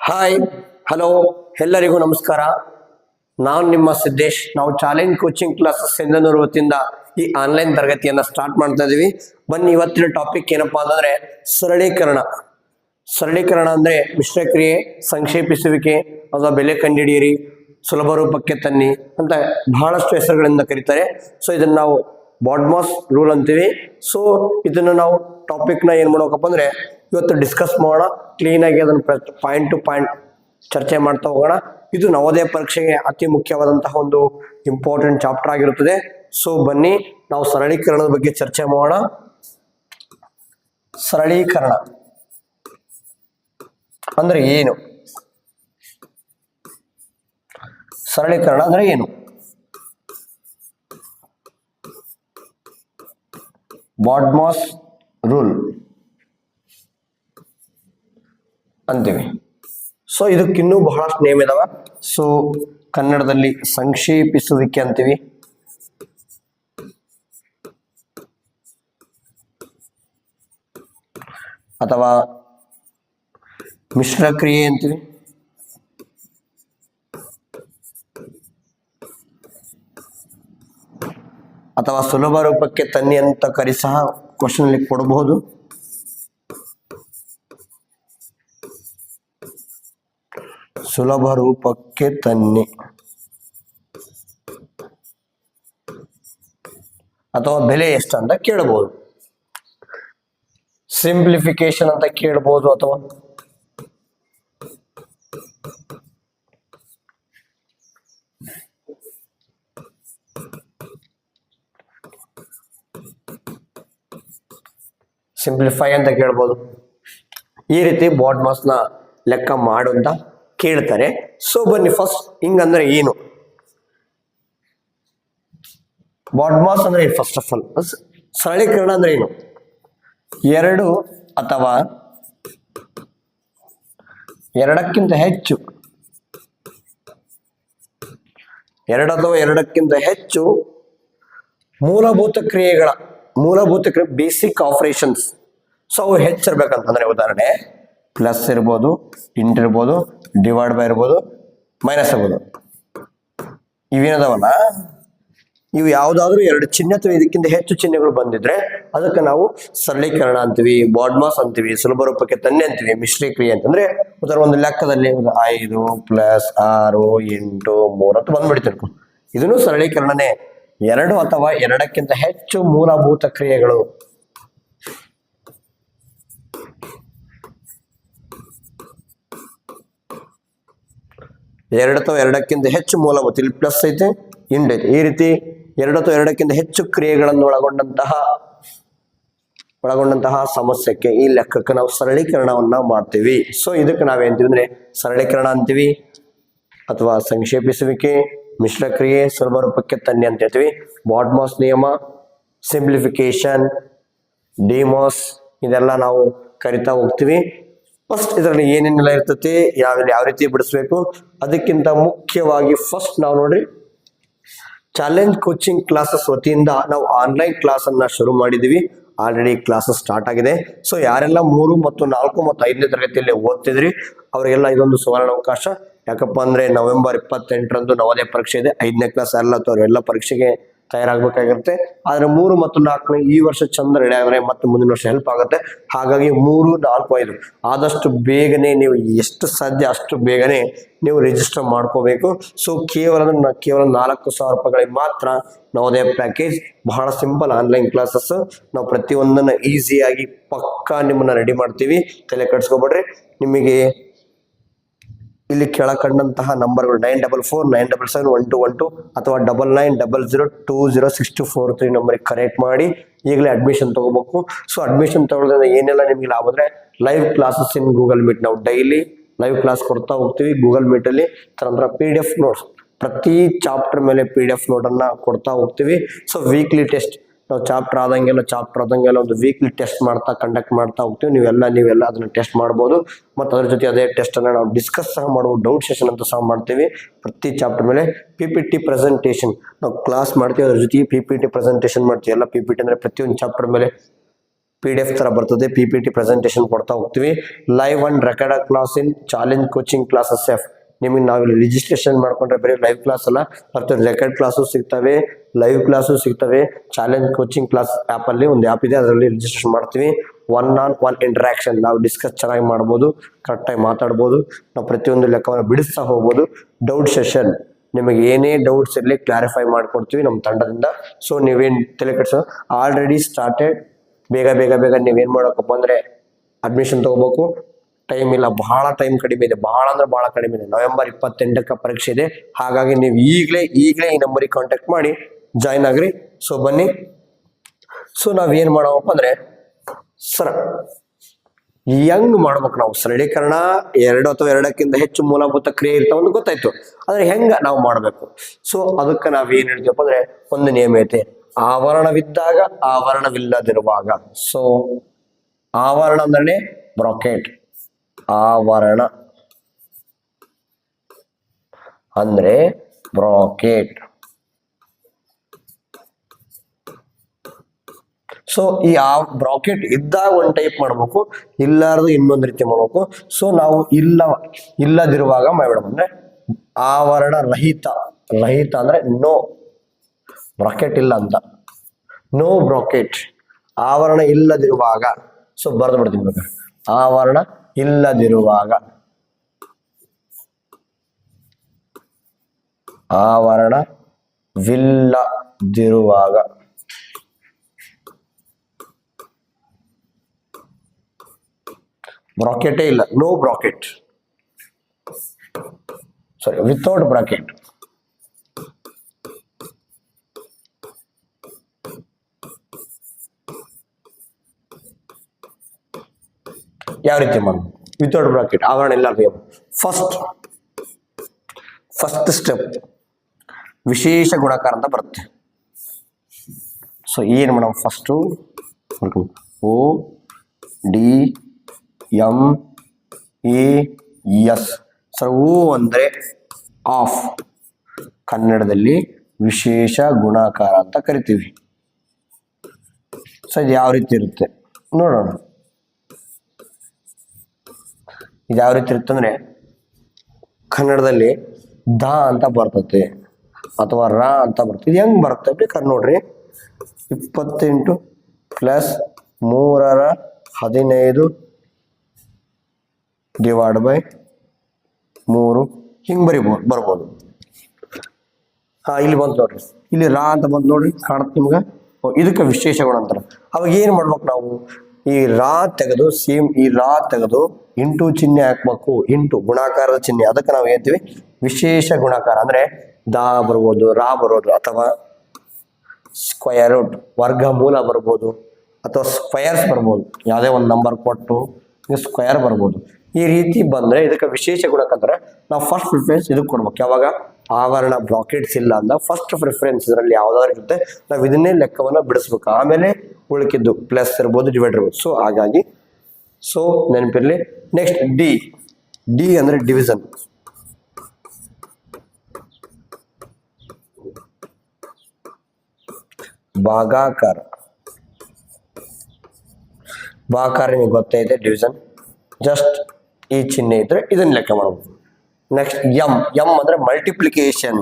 Hi hello ಎಲ್ಲರಿಗೂ ನಮಸ್ಕಾರ. ನಾನು ನಿಮ್ಮ ಸಿದ್ದೇಶ್. ನಾವು ಚಾಲೆಂಜ್ ಕೋಚಿಂಗ್ ಕ್ಲಾಸಸ್ ಸಿಂಧನೂರು ವತಿಯಿಂದ ಈ ಆನ್ಲೈನ್ ತರಗತಿಯನ್ನ ಸ್ಟಾರ್ಟ್ ಮಾಡ್ತಾ ಇದೀವಿ. ಬನ್ನಿ, ಇವತ್ತಿನ ಟಾಪಿಕ್ ಏನಪ್ಪಾ ಅಂತಂದ್ರೆ ಸರಳೀಕರಣ. ಸರಳೀಕರಣ ಅಂದ್ರೆ ಮಿಶ್ರಕ್ರಿಯೆ, ಸಂಕ್ಷೇಪಿಸುವಿಕೆ ಅಥವಾ ಬೆಲೆ ಕಂಡುಹಿಡಿಯಿರಿ, ಸುಲಭ ರೂಪಕ್ಕೆ ತನ್ನಿ ಅಂತ ಬಹಳಷ್ಟು ಹೆಸರುಗಳಿಂದ ಕರೀತಾರೆ. ಸೊ ಇದನ್ನ ನಾವು ಬಾಡ್ಮಾಸ್ ರೂಲ್ ಅಂತೀವಿ. ಸೊ ಇದನ್ನು ನಾವು ಟಾಪಿಕ್ನ ಏನು ಮಾಡ್ಬೇಕಪ್ಪ ಅಂದ್ರೆ ಇವತ್ತು ಡಿಸ್ಕಸ್ ಮಾಡೋಣ. ಕ್ಲೀನಾಗಿ ಅದನ್ನು ಪಾಯಿಂಟ್ ಟು ಪಾಯಿಂಟ್ ಚರ್ಚೆ ಮಾಡ್ತಾ ಹೋಗೋಣ. ಇದು ನವೋದಯ ಪರೀಕ್ಷೆಗೆ ಅತಿ ಮುಖ್ಯವಾದಂತಹ ಒಂದು ಇಂಪಾರ್ಟೆಂಟ್ ಚಾಪ್ಟರ್ ಆಗಿರುತ್ತದೆ. ಸೊ ಬನ್ನಿ, ನಾವು ಸರಳೀಕರಣದ ಬಗ್ಗೆ ಚರ್ಚೆ ಮಾಡೋಣ. ಸರಳೀಕರಣ ಅಂದ್ರೆ ಏನು? ಸರಳೀಕರಣ ಅಂದ್ರೆ ಏನು? ಬಾಡ್ಮಾಸ್ ರೂಲ್ ಅಂತೀವಿ. ಸೊ ಇದಕ್ಕಿನ್ನೂ ಬಹಳಷ್ಟು ನೇಮ್ ಇದಾವ. ಸೊ ಕನ್ನಡದಲ್ಲಿ ಸಂಕ್ಷೇಪಿಸುವಿಕೆ ಅಂತೀವಿ, ಅಥವಾ ಮಿಶ್ರಕ್ರಿಯೆ ಅಂತೀವಿ, ಅಥವಾ ಸುಲಭ ರೂಪಕ್ಕೆ ತನ್ನಿ ಅಂತ ಕರಿ ಸಹ ಕ್ವಶನ್ ಅಲ್ಲಿ ಕೊಡಬಹುದು. ಸುಲಭ ರೂಪಕ್ಕೆ ತನ್ನಿ ಅಥವಾ ಬೆಲೆ ಎಷ್ಟು ಅಂತ ಕೇಳಬಹುದು. ಸಿಂಪ್ಲಿಫಿಕೇಶನ್ ಅಂತ ಕೇಳಬಹುದು, ಅಥವಾ ಸಿಂಪ್ಲಿಫೈ ಅಂತ ಕೇಳ್ಬೋದು. ಈ ರೀತಿ ಬಾಡ್ಮಾಸ್ ನ ಲೆಕ್ಕ ಮಾಡು ಅಂತ ಕೇಳ್ತಾರೆ. ಸೊ ಬನ್ನಿ, ಫಸ್ಟ್ ಹಿಂಗಂದ್ರೆ ಏನು? ಬಾಡ್ಮಾಸ್ ಅಂದ್ರೆ ಫಸ್ಟ್ ಆಫ್ ಆಲ್ ಸರಳೀಕರಣ ಅಂದ್ರೆ ಏನು? ಎರಡು ಅಥವಾ ಎರಡಕ್ಕಿಂತ ಹೆಚ್ಚು ಮೂಲಭೂತ ಕ್ರಿಯೆ ಬೇಸಿಕ್ ಆಪರೇಷನ್ಸ್. ಸೊ ಅವು ಹೆಚ್ಚಿರ್ಬೇಕಂತಂದ್ರೆ, ಉದಾಹರಣೆ ಪ್ಲಸ್ ಇರ್ಬೋದು, ಇಂಟ್ ಇರ್ಬೋದು, ಡಿವೈಡ್ ಬೈ ಇರ್ಬೋದು, ಮೈನಸ್ ಇರ್ಬೋದು. ಇವೇನದಾವಲ್ಲ, ಇವು ಯಾವ್ದಾದ್ರು ಎರಡು ಚಿಹ್ನೆ ಅಥವಾ ಇದಕ್ಕಿಂತ ಹೆಚ್ಚು ಚಿಹ್ನೆಗಳು ಬಂದಿದ್ರೆ ಅದಕ್ಕೆ ನಾವು ಸರಳೀಕರಣ ಅಂತೀವಿ, ಬಾಡ್ಮಾಸ್ ಅಂತೀವಿ, ಸುಲಭ ರೂಪಕ್ಕೆ ತನ್ನಿ ಅಂತೀವಿ, ಮಿಶ್ರಕ್ರಿಯೆ ಅಂತಂದ್ರೆ ಉದಾಹರಣೆ ಒಂದು ಲೆಕ್ಕದಲ್ಲಿ 5 + 6 × 3 ಅಂತ ಬಂದ್ಬಿಡ್ತಿರ್ಕು. ಇದನ್ನು ಸರಳೀಕರಣನೇ. ಎರಡು ಅಥವಾ ಎರಡಕ್ಕಿಂತ ಹೆಚ್ಚು ಮೂಲಭೂತ ಕ್ರಿಯೆಗಳು. ಎರಡು ಅಥವಾ ಎರಡಕ್ಕಿಂತ ಹೆಚ್ಚು ಮೂಲಭೂತ, ಇಲ್ಲಿ ಪ್ಲಸ್ ಐತೆ, ಇಂಡ್ ಐತೆ. ಈ ರೀತಿ ಎರಡು ಅಥವಾ ಎರಡಕ್ಕಿಂತ ಹೆಚ್ಚು ಕ್ರಿಯೆಗಳನ್ನು ಒಳಗೊಂಡಂತಹ ಸಮಸ್ಯೆಗೆ ಈ ಲೆಕ್ಕಕ್ಕೆ ನಾವು ಸರಳೀಕರಣವನ್ನ ಮಾಡ್ತೀವಿ. ಸೊ ಇದಕ್ಕೆ ನಾವೇಂತೀವಿ ಅಂದ್ರೆ ಸರಳೀಕರಣ ಅಂತೀವಿ, ಅಥವಾ ಸಂಕ್ಷೇಪಿಸುವಿಕೆ, ಮಿಶ್ರಕ್ರಿಯೆ, ಸುಲಭ ರೂಪಕ್ಕೆ ತನ್ನಿ ಅಂತ ಹೇಳ್ತೀವಿ. ಬಾಡ್ಮಾಸ್ ನಿಯಮ, ಸಿಂಪ್ಲಿಫಿಕೇಶನ್, ಡಿಮಾಸ್, ಇದೆಲ್ಲ ನಾವು ಕರಿತಾ ಹೋಗ್ತೀವಿ. ಫಸ್ಟ್ ಇದರಲ್ಲಿ ಏನೇನೆಲ್ಲ ಇರ್ತತಿ, ಯಾವ ರೀತಿ ಬಿಡಿಸ್ಬೇಕು, ಅದಕ್ಕಿಂತ ಮುಖ್ಯವಾಗಿ ಫಸ್ಟ್ ನಾವು ನೋಡ್ರಿ, ಚಾಲೆಂಜ್ ಕೋಚಿಂಗ್ ಕ್ಲಾಸಸ್ ವತಿಯಿಂದ ನಾವು ಆನ್ಲೈನ್ ಕ್ಲಾಸ್ ಅನ್ನ ಶುರು ಮಾಡಿದೀವಿ. ಆಲ್ರೆಡಿ ಕ್ಲಾಸಸ್ ಸ್ಟಾರ್ಟ್ ಆಗಿದೆ. ಸೊ ಯಾರೆಲ್ಲ 3 ಮತ್ತು 4 ಮತ್ತು 5ನೇ ತರಗತಿಯಲ್ಲಿ ಓದ್ತಿದ್ರಿ ಅವರಿಗೆಲ್ಲ ಇದೊಂದು ಸುವರ್ಣ ಅವಕಾಶ. ಯಾಕಪ್ಪ ಅಂದ್ರೆ ನವೆಂಬರ್ 28ರಂದು ನವೋದಯ ಪರೀಕ್ಷೆ ಇದೆ. 5ನೇ ಕ್ಲಾಸ್ ಎಲ್ಲ ಪರೀಕ್ಷೆಗೆ ತಯಾರಾಗಬೇಕಾಗಿರುತ್ತೆ. ಆದ್ರೆ 3 ಮತ್ತು 4 ಈ ವರ್ಷ ಚಂದ ರೆಡಿ ಆಗಿದ್ರೆ ಮತ್ತೆ ಮುಂದಿನ ವರ್ಷ ಹೆಲ್ಪ್ ಆಗುತ್ತೆ. ಹಾಗಾಗಿ 3, 4, 5 ಆದಷ್ಟು ಬೇಗನೆ ನೀವು ಎಷ್ಟು ಸಾಧ್ಯ ಅಷ್ಟು ಬೇಗನೆ ನೀವು ರಿಜಿಸ್ಟರ್ ಮಾಡ್ಕೋಬೇಕು. ಸೊ ಕೇವಲ 4,000 ರೂಪಾಯಿಗಳಿಗೆ ಮಾತ್ರ ನವೋದಯ ಪ್ಯಾಕೇಜ್. ಬಹಳ ಸಿಂಪಲ್ ಆನ್ಲೈನ್ ಕ್ಲಾಸಸ್. ನಾವು ಪ್ರತಿಯೊಂದನ್ನ ಈಸಿಯಾಗಿ ಪಕ್ಕಾ ನಿಮ್ಮನ್ನ ರೆಡಿ ಮಾಡ್ತೀವಿ, ತಲೆ ಕೆಡಿಸ್ಕೊಬೇಡ್ರಿ. ನಿಮಗೆ ಇಲ್ಲಿ ಕೆಳಕಂಡಂತಹ ನಂಬರ್ಗಳು 9449771212 ಅಥವಾ 9900206243 ನಂಬರ್ಗೆ ಕರೆಕ್ಟ್ ಮಾಡಿ ಈಗಲೇ ಅಡ್ಮಿಷನ್ ತಗೋಬೇಕು. ಸೊ ಅಡ್ಮಿಷನ್ ತಗೊಳ್ಳೋದ್ರಿಂದ ಏನೆಲ್ಲ ನಿಮಗೆ ಲಾಭ ಅಂದ್ರೆ, live classes in Google meet. ನಾವು ಡೈಲಿ ಲೈವ್ ಕ್ಲಾಸ್ ಕೊಡ್ತಾ ಹೋಗ್ತೀವಿ ಗೂಗಲ್ ಮೀಟ್ ಅಲ್ಲಿ. ತದನಂತರ PDF ನೋಟ್ಸ್, ಪ್ರತಿ ಚಾಪ್ಟರ್ ಮೇಲೆ PDF ನೋಟ್ ಅನ್ನ ಕೊಡ್ತಾ ಹೋಗ್ತೀವಿ. ಸೊ ವೀಕ್ಲಿ ಟೆಸ್ಟ್, ನಾವು ಚಾಪ್ಟರ್ ಆದಂಗೆಲ್ಲ ಒಂದು ವೀಕ್ಲಿ ಟೆಸ್ಟ್ ಕಂಡಕ್ಟ್ ಮಾಡ್ತಾ ಹೋಗ್ತೀವಿ. ನೀವೆಲ್ಲ ಅದನ್ನ ಟೆಸ್ಟ್ ಮಾಡ್ಬೋದು. ಮತ್ತು ಅದ್ರ ಜೊತೆ ಅದೇ ಟೆಸ್ಟ್ ಅನ್ನ ನಾವು ಡಿಸ್ಕಸ್ ಸಹ ಮಾಡ್ಬೋದು. ಡೌಟ್ ಸೆಷನ್ ಅಂತ ಸಹ ಮಾಡ್ತೀವಿ. ಪ್ರತಿ ಚಾಪ್ಟರ್ ಮೇಲೆ PPT ಪ್ರೆಸೆಂಟೇಷನ್ ನಾವು ಕ್ಲಾಸ್ ಮಾಡ್ತೀವಿ, ಅದ್ರ ಜೊತೆ PPT ಪ್ರೆಸೆಂಟೇಷನ್ ಮಾಡ್ತೀವಿ. ಎಲ್ಲ PPT ಅಂದ್ರೆ ಪ್ರತಿಯೊಂದು ಚಾಪ್ಟರ್ ಮೇಲೆ PDF ತರ ಬರ್ತದೆ, PPT ಪ್ರೆಸೆಂಟೇಶನ್ ಕೊಡ್ತಾ ಹೋಗ್ತೀವಿ. Live and record class in challenge coaching classes F. ನಿಮಗೆ ನಾವಿಲ್ಲಿ ರಿಜಿಸ್ಟ್ರೇಷನ್ ಮಾಡ್ಕೊಂಡ್ರೆ ಬರೀ ಲೈವ್ ಕ್ಲಾಸ್ ಅಲ್ಲ, ಮತ್ತು ರೆಕಾರ್ಡ್ ಕ್ಲಾಸು ಸಿಗ್ತವೆ, ಲೈವ್ ಕ್ಲಾಸು ಸಿಗ್ತವೆ. ಚಾಲೆಂಜ್ ಕೋಚಿಂಗ್ ಕ್ಲಾಸ್ ಆ್ಯಪ್ ಅಲ್ಲಿ ಒಂದು ಆ್ಯಪ್ ಇದೆ, ಅದರಲ್ಲಿ ರಿಜಿಸ್ಟ್ರೇಷನ್ ಮಾಡ್ತೀವಿ. 1-on-1 ಇಂಟ್ರಾಕ್ಷನ್, ನಾವು ಡಿಸ್ಕಸ್ ಚೆನ್ನಾಗಿ ಮಾಡ್ಬೋದು, ಕರೆಕ್ಟಾಗಿ ಮಾತಾಡ್ಬೋದು, ನಾವು ಪ್ರತಿಯೊಂದು ಲೆಕ್ಕವನ್ನು ಬಿಡಿಸ್ತಾ ಹೋಗ್ಬೋದು. ಡೌಟ್ ಸೆಷನ್, ನಿಮಗೆ ಏನೇ ಡೌಟ್ಸ್ ಇರಲಿ ಕ್ಲಾರಿಫೈ ಮಾಡ್ಕೊಡ್ತೀವಿ ನಮ್ಮ ತಂಡದಿಂದ. ಸೊ ನೀವೇನು ತಲೆ ಕೆಡಿಸೋ, ಆಲ್ರೆಡಿ ಸ್ಟಾರ್ಟೆಡ್. ಬೇಗ ಬೇಗ ಬೇಗ ನೀವೇನು ಮಾಡೋಕಪ್ಪ ಅಂದರೆ ಅಡ್ಮಿಷನ್ ತಗೋಬೇಕು. ಟೈಮ್ ಇಲ್ಲ, ಬಹಳ ಟೈಮ್ ಕಡಿಮೆ ಇದೆ, ಬಹಳ ಅಂದ್ರೆ ಬಹಳ ಕಡಿಮೆ ಇದೆ. ನವೆಂಬರ್ 28ಕ್ಕೆ ಪರೀಕ್ಷೆ ಇದೆ. ಹಾಗಾಗಿ ನೀವು ಈಗಲೇ ಈ ನಂಬರಿಗೆ ಕಾಂಟ್ಯಾಕ್ಟ್ ಮಾಡಿ ಜಾಯ್ನ್ ಆಗ್ರಿ. ಸೊ ಬನ್ನಿ. ಸೊ ನಾವೇನು ಮಾಡೋವಪ್ಪ ಅಂದರೆ ಸರ್ ಹೆಂಗ್ ಮಾಡ್ಬೇಕು ನಾವು ಸರಳೀಕರಣ, 2 ಅಥವಾ 2ಕ್ಕಿಂತ ಹೆಚ್ಚು ಮೂಲಭೂತ ಕ್ರಿಯೆ ಇರ್ತಾವ ಗೊತ್ತಾಯ್ತು. ಆದ್ರೆ ಹೆಂಗ ನಾವು ಮಾಡ್ಬೇಕು? ಸೊ ಅದಕ್ಕೆ ನಾವೇನ್ ಹೇಳ್ತೀವಪ್ಪ ಅಂದ್ರೆ ಒಂದು ನಿಯಮ ಐತೆ, ಆವರಣವಿದ್ದಾಗ ಆವರಣವಿಲ್ಲದಿರುವಾಗ. ಸೊ ಆವರಣ ಅಂದ್ರೆ ಬ್ರಾಕೆಟ್, ಆವರಣ ಅಂದ್ರೆ ಬ್ರಾಕೆಟ್. ಸೊ ಈ ಬ್ರಾಕೆಟ್ ಇದ್ದಾಗ ಒಂದು ಟೈಪ್ ಮಾಡ್ಬೇಕು, ಇಲ್ಲಾರ್ದು ಇನ್ನೊಂದು ರೀತಿ ಮಾಡ್ಬೇಕು. ಸೊ ನಾವು ಇಲ್ಲದಿರುವಾಗ ಮಾಡ್ಬಿಡೋದು ಅಂದ್ರೆ ಆವರಣ ರಹಿತ. ರಹಿತ ಅಂದ್ರೆ ನೋ, ಬ್ರಾಕೆಟ್ ಇಲ್ಲ ಅಂತ, ನೋ ಬ್ರಾಕೆಟ್. ಆವರಣ ಇಲ್ಲದಿರುವಾಗ, ಸೊ ಬರೆದು ಬಿಡ್ತೀನಿ ಬೇಕಾದ್ರೆ, ಆವರಣ ಇಲ್ಲದಿರುವಾಗ, ಆವರಣವಿಲ್ಲದಿರುವಾಗ. ಬ್ರಾಕೆಟೇ ಇಲ್ಲ, ನೋ ಬ್ರಾಕೆಟ್, ಸಾರಿ ವಿತೌಟ್ ಬ್ರಾಕೆಟ್. ಯಾವ ರೀತಿ ಮಾಡೋದು? ವಿತೌಟ್ ಬ್ರಾಕೆಟ್, ಆವರಣ ಇಲ್ಲ. ಫಸ್ಟ್ ಸ್ಟೆಪ್ ವಿಶೇಷ ಗುಣಾಕಾರ ಅಂತ ಬರುತ್ತೆ. ಸೊ ಏನು ಮೇಡಮ್? First ODMAS. ಸರ್ ಓ ಅಂದರೆ ಆಫ್, ಕನ್ನಡದಲ್ಲಿ ವಿಶೇಷ ಗುಣಾಕಾರ ಅಂತ ಕರಿತೀವಿ. ಸೊ ಇದು ಯಾವ ರೀತಿ ಇರುತ್ತೆ ನೋಡೋಣ. ಇದು ಯಾವ ರೀತಿ ಇರುತ್ತೆ ಅಂದ್ರೆ ಕನ್ನಡದಲ್ಲಿ ದ ಅಂತ ಬರ್ತದೆ ಅಥವಾ ರ ಅಂತ ಬರ್ತದೆ. ಇದು ಹೆಂಗ್ ಬರುತ್ತೆ ಬೇಕಾದ್ರೆ ನೋಡ್ರಿ. 28 + 3/15 / 3 ಹಿಂಗ್ ಬರ್ಬೋದು. ಇಲ್ಲಿ ಬಂತು ನೋಡ್ರಿ, ಇಲ್ಲಿ ರಾ ಅಂತ ಬಂತು ನೋಡ್ರಿ, ಕಾಣುತ್ತೆ ನಿಮ್ಗೆ. ಇದಕ್ಕೆ ವಿಶೇಷ ಗುಣ ಅಂತಾರೆ. ಅವಾಗ ಏನ್ ಮಾಡ್ಬೇಕು ನಾವು? ಈ ರಾ ತೆಗೆದು ಸೇಮ್ ಈ ರಾ ತೆಗೆದು ಇಂಟು ಚಿಹ್ನೆ ಹಾಕ್ಬೇಕು, ಇಂಟು ಗುಣಾಕಾರದ ಚಿಹ್ನೆ. ಅದಕ್ಕೆ ನಾವು ಹೇಳ್ತೀವಿ ವಿಶೇಷ ಗುಣಾಕಾರ. ಅಂದ್ರೆ ದ ಬರ್ಬೋದು, ರಾ ಬರ್ಬೋದು, ಅಥವಾ ಸ್ಕ್ವಯರ್ ರೂಟ್ ವರ್ಗಮೂಲ ಬರ್ಬೋದು, ಅಥವಾ ಸ್ಕ್ವಯರ್ಸ್ ಬರ್ಬೋದು. ಯಾವುದೇ ಒಂದು ನಂಬರ್ ಕೊಟ್ಟು ಸ್ಕ್ವಯರ್ ಬರ್ಬೋದು. ಈ ರೀತಿ ಬಂದ್ರೆ ಇದಕ್ಕೆ ವಿಶೇಷ ಗುಣಕಂದ್ರೆ ನಾವು ಫಸ್ಟ್ ಪ್ರಿಫರೆನ್ಸ್ ಇದಕ್ಕೆ ಕೊಡ್ಬೇಕು. ಯಾವಾಗ ಆವರಣ ಬ್ರಾಕೆಟ್ಸ್ ಇಲ್ಲ ಅಂದ ಫಸ್ಟ್ ಪ್ರಿಫರೆನ್ಸ್ ಇದರಲ್ಲಿ ಯಾವ್ದಾದ್ರು ಇರುತ್ತೆ, ನಾವು ಇದನ್ನೇ ಲೆಕ್ಕವನ್ನ ಬಿಡಿಸ್ಬೇಕು. ಆಮೇಲೆ ಉಳಿಕಿದ್ದು ಪ್ಲಸ್ ಇರ್ಬೋದು, ಡಿವೈಡ್ ಇರ್ಬೋದು. ಸೊ ಹಾಗಾಗಿ ಸೊ ನೆನಪಿರ್ಲಿ. ನೆಕ್ಸ್ಟ್ ಡಿ ಅಂದ್ರೆ ಡಿವಿಷನ್. ಭಾಗಾಕಾರ ನಿಮಗೆ ಗೊತ್ತೈತೆ, ಡಿವಿಷನ್. ಜಸ್ಟ್ ಈ ಚಿಹ್ನೆ ಇದ್ರೆ ಇದನ್ನ ಲೆಕ್ಕ ಮಾಡಬಹುದು. ನೆಕ್ಸ್ಟ್ ಎಂ ಅಂದ್ರೆ ಮಲ್ಟಿಪ್ಲಿಕೇಶನ್.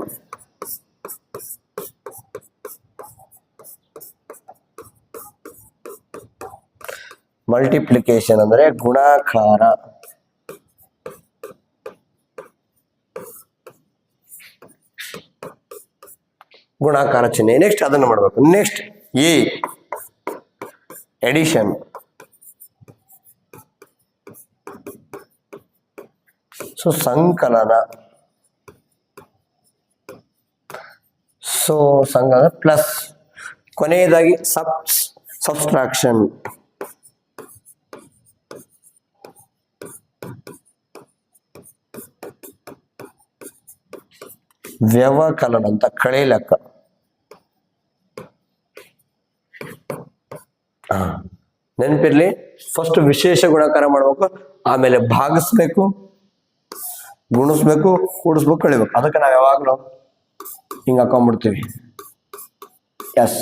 ಮಲ್ಟಿಪ್ಲಿಕೇಶನ್ ಅಂದ್ರೆ ಗುಣಾಕಾರ. ಗುಣಾಕಾರ ಚಿಹ್ನೆ. ನೆಕ್ಸ್ಟ್ ಅದನ್ನು ಮಾಡಬೇಕು. Next addition. ಸೊ ಸಂಕಲನ. ಸೊ ಸಂಕಲನ ಪ್ಲಸ್ ಕೊನೆಯದಾಗಿ ಸಬ್ಸ್ಟ್ರಾಕ್ಷನ್. ವ್ಯವಕಲನ ಅಂತ ಕಳೆ ಲೆಕ್ಕ. ನೆನಪಿರ್ಲಿ, ಫಸ್ಟ್ ವಿಶೇಷ ಗುಣಾಕಾರ ಮಾಡ್ಬೇಕು, ಆಮೇಲೆ ಭಾಗಿಸ್ಬೇಕು, ಗುಣಿಸ್ಬೇಕು, ಕೂಡಿಸ್ಬೇಕು, ಕಳಿಬೇಕು. ಅದಕ್ಕೆ ನಾವು ಯಾವಾಗಲೂ ಹಿಂಗೆ ಹಾಕೊಂಡ್ಬಿಡ್ತೀವಿ. ಎಸ್,